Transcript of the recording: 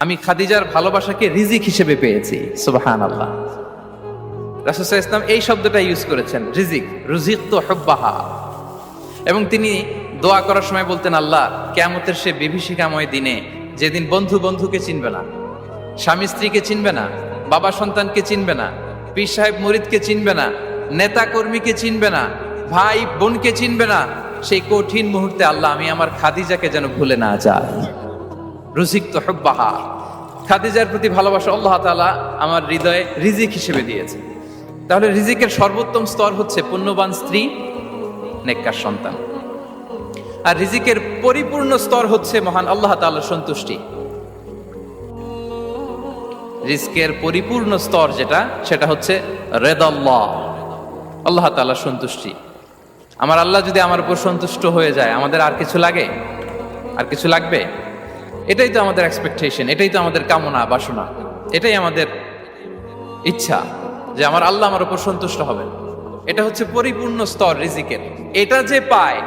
আমি খাদিজার ভালোবাসাকে রিজিক হিসেবে পেয়েছি। সুবহানাল্লাহ। রাসূল সাল্লাল্লাহু আলাইহি ওয়াসাল্লাম এই শব্দটা ইউজ করেছেন, রিজিক, রুজিকতু হুব্বাহা। এবং তিনি দোয়া করার সময় বলতেন, আল্লাহ, কিয়ামতের সে বিভীষিকাময় দিনে, যেদিন বন্ধু বন্ধুকে চিনবে না, স্বামী স্ত্রীকে চিনবে না, বাবা সন্তানকে চিনবে না, পীর সাহেব মুরিদকে চিনবে না, নেতা কর্মীকে চিনবে না, ভাই বোনকে চিনবে না, সেই কঠিন মুহূর্তে আল্লাহ আমি আমার খাদিজাকে যেন ভুলে না যাই। রুজিকতু হুব্বাহা। খাদিজার প্রতি ভালোবাসা আল্লাহ তাআলা আমার হৃদয়ে রিজিক হিসেবে দিয়েছে। তাহলে রিজিকের সর্বোত্তম স্তর হচ্ছে পুণ্যবান স্ত্রী, নেককার সন্তান। আর রিজিকের পরিপূর্ণ স্তর হচ্ছে মহান আল্লাহ তাআলার সন্তুষ্টি। রিজকের পরিপূর্ণ স্তর যেটা, সেটা হচ্ছে রিদাল্লাহ, আল্লাহ তাআলার সন্তুষ্টি। আমার আল্লাহ যদি আমার উপর সন্তুষ্ট হয়ে যায়, আমাদের আর কিছু লাগে? আর কিছু লাগবে? এটাই তো আমাদের এক্সপেকটেশন, এটাই তো আমাদের কামনা বাসনা, এটাই আমাদের ইচ্ছা যে আমার আল্লাহ আমার উপর সন্তুষ্ট হবে। এটা হচ্ছে পরিপূর্ণ স্তর রিজিকের। এটা যে পায়